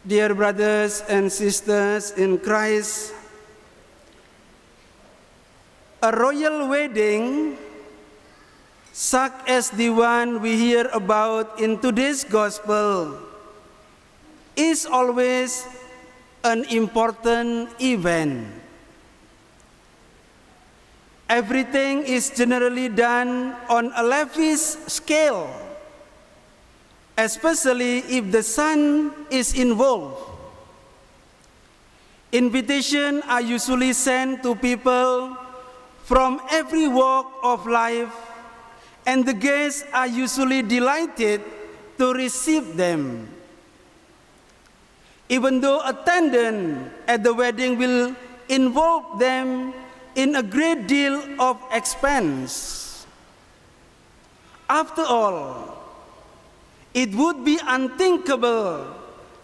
Dear brothers and sisters in Christ, a royal wedding, such as the one we hear about in today's gospel, is always an important event. Everything is generally done on a lavish scale, especially if the son is involved. Invitations are usually sent to people from every walk of life, and the guests are usually delighted to receive them. Even though attendance at the wedding will involve them in a great deal of expense. After all, it would be unthinkable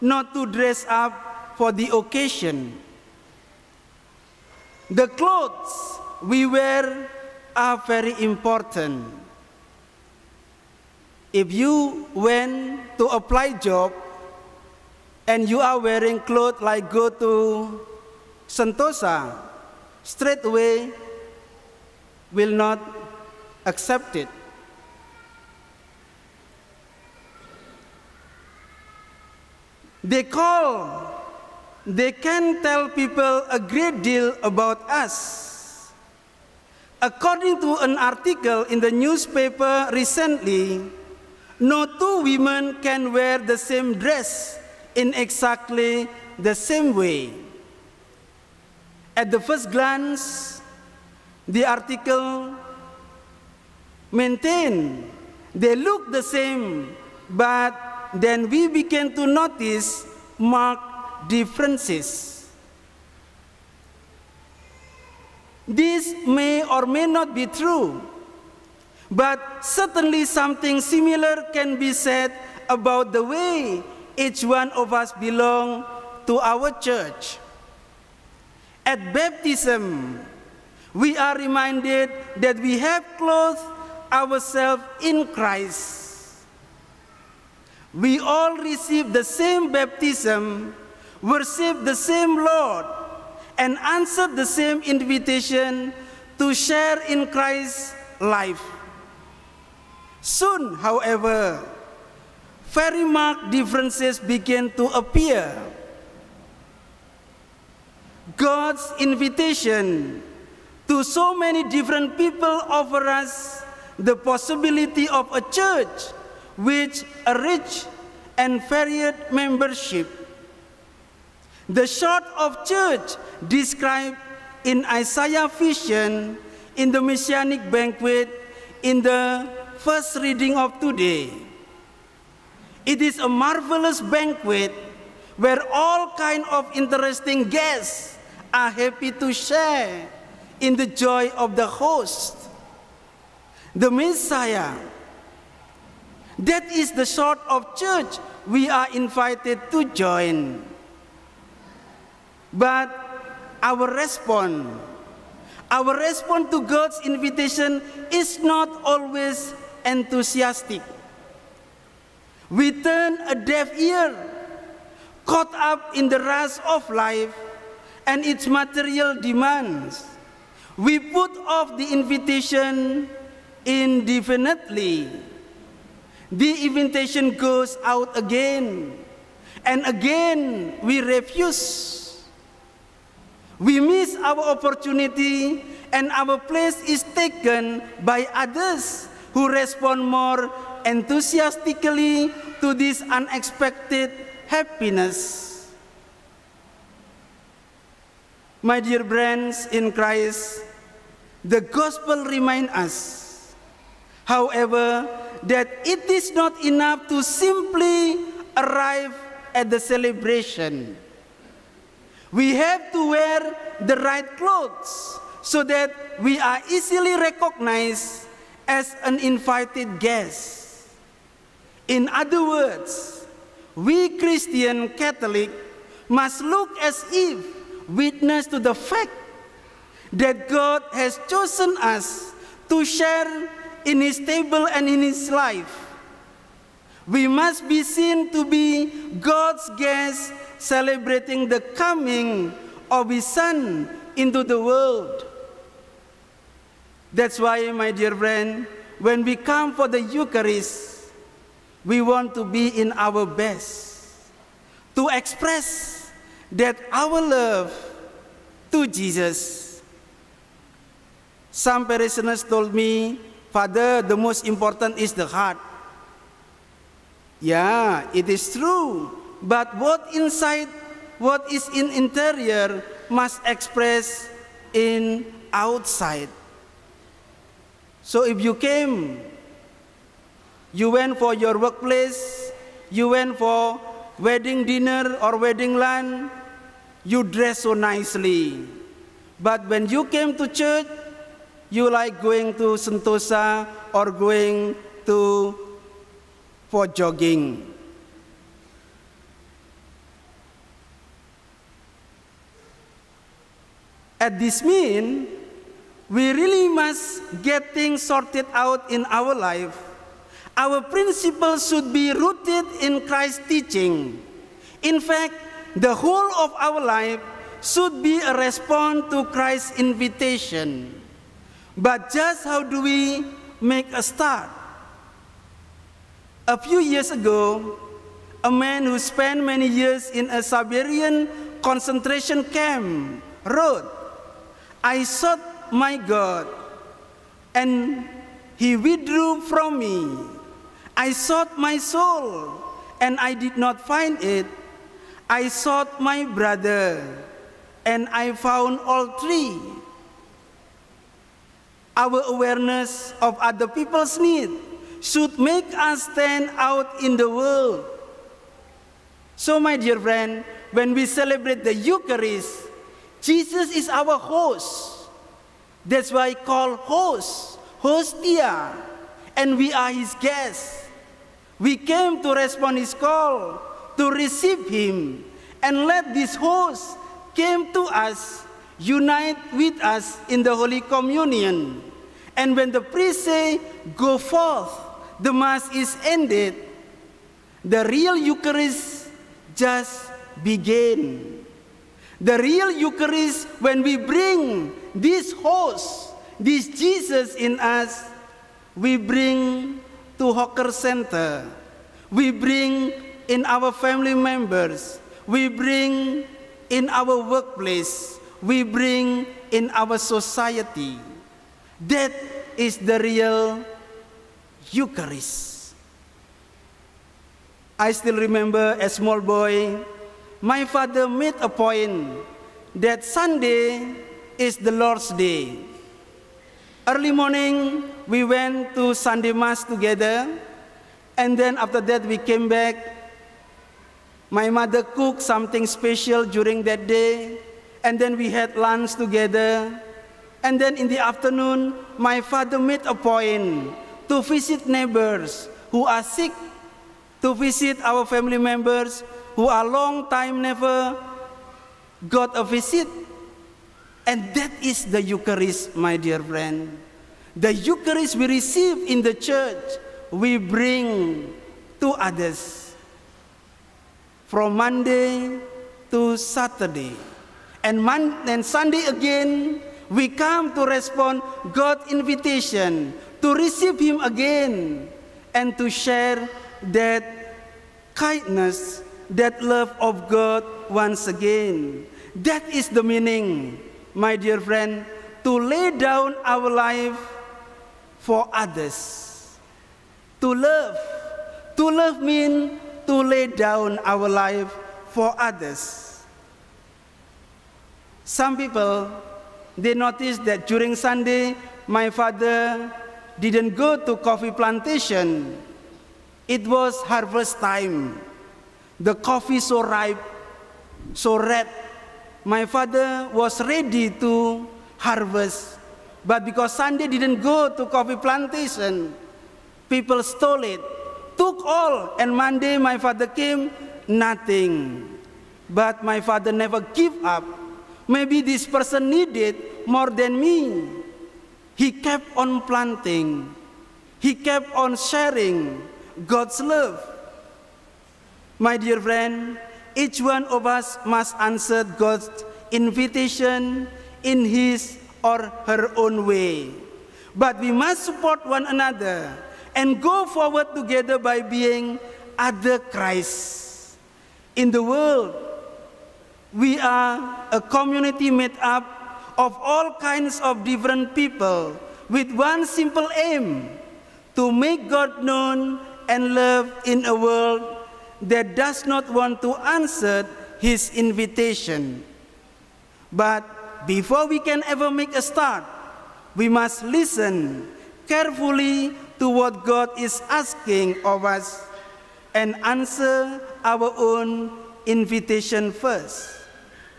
not to dress up for the occasion. The clothes we wear are very important. If you went to apply job and you are wearing clothes like go to Sentosa, straight away will not accept it. They can tell people a great deal about us. According to an article in the newspaper recently, no two women can wear the same dress in exactly the same way. At the first glance, the article maintained they look the same, but then we began to notice marked differences. This may or may not be true, but certainly something similar can be said about the way each one of us belong to our church. At baptism, we are reminded that we have clothed ourselves in Christ. We all receive the same baptism, worship the same Lord, and answer the same invitation to share in Christ's life. Soon, however, very marked differences began to appear. God's invitation to so many different people offers us the possibility of a church with a rich and varied membership. The sort of church described in Isaiah vision in the Messianic banquet in the first reading of today. It is a marvelous banquet where all kinds of interesting guests are happy to share in the joy of the host, the Messiah. That is the sort of church we are invited to join. But our response to God's invitation is not always enthusiastic. We turn a deaf ear, caught up in the rush of life and its material demands. We put off the invitation indefinitely. The invitation goes out again, and again we refuse. We miss our opportunity, and our place is taken by others who respond more enthusiastically to this unexpected happiness. My dear friends in Christ, the gospel reminds us, however, that it is not enough to simply arrive at the celebration. We have to wear the right clothes so that we are easily recognized as an invited guest. In other words, we Christian Catholic must look as if witness to the fact that God has chosen us to share in His table and in His life. We must be seen to be God's guests celebrating the coming of His Son into the world. That's why, my dear friend, when we come for the Eucharist, we want to be in our best, to express that our love to Jesus. Some parishioners told me, Father, the most important is the heart. Yeah, it is true. But what inside, what is in interior must express in outside. So if you came, you went for your workplace, you went for wedding dinner or wedding lunch, you dress so nicely. But when you came to church, you like going to Sentosa or going to for jogging. At this mean, we really must get things sorted out in our life. Our principles should be rooted in Christ's teaching. In fact, the whole of our life should be a response to Christ's invitation. But just how do we make a start? A few years ago, a man who spent many years in a Siberian concentration camp wrote, "I sought my God, and He withdrew from me. I sought my soul, and I did not find it. I sought my brother, and I found all three." Our awareness of other people's needs should make us stand out in the world. So, my dear friend, when we celebrate the Eucharist, Jesus is our host. That's why called host, hostia, and we are His guests. We came to respond His call, to receive Him, and let this host came to us, unite with us in the Holy Communion. And when the priest say, "Go forth," the Mass is ended, the real Eucharist just began. The real Eucharist, when we bring this host, this Jesus in us, we bring to Hawker Center, we bring in our family members, we bring in our workplace, we bring in our society. That is the real Eucharist. I still remember as a small boy, my father made a point that Sunday is the Lord's Day. Early morning, we went to Sunday Mass together, and then after that we came back. My mother cooked something special during that day, and then we had lunch together. And then in the afternoon, my father made a point to visit neighbors who are sick, to visit our family members who are long time never got a visit. And that is the Eucharist, my dear friend. The Eucharist we receive in the church, we bring to others. From Monday to Saturday. And Sunday again, we come to respond God's invitation to receive Him again and to share that kindness, that love of God once again. That is the meaning, my dear friend, to lay down our life for others. To love. To love means to lay down our life for others. Some people, they noticed that during Sunday, my father didn't go to coffee plantation. It was harvest time. The coffee so ripe, so red. My father was ready to harvest. But because Sunday didn't go to coffee plantation, people stole it, took all. And Monday my father came, nothing. But my father never gave up. Maybe this person needed more than me. He kept on planting. He kept on sharing God's love. My dear friend, each one of us must answer God's invitation in his or her own way. But we must support one another and go forward together by being other Christs. In the world, we are a community made up of all kinds of different people with one simple aim: to make God known and loved in a world that does not want to answer his invitation. But before we can ever make a start, we must listen carefully to what God is asking of us and answer our own invitation first,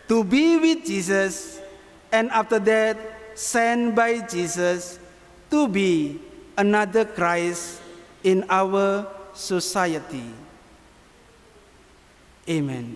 to be with Jesus, and after that, sent by Jesus to be another Christ in our society. Amen.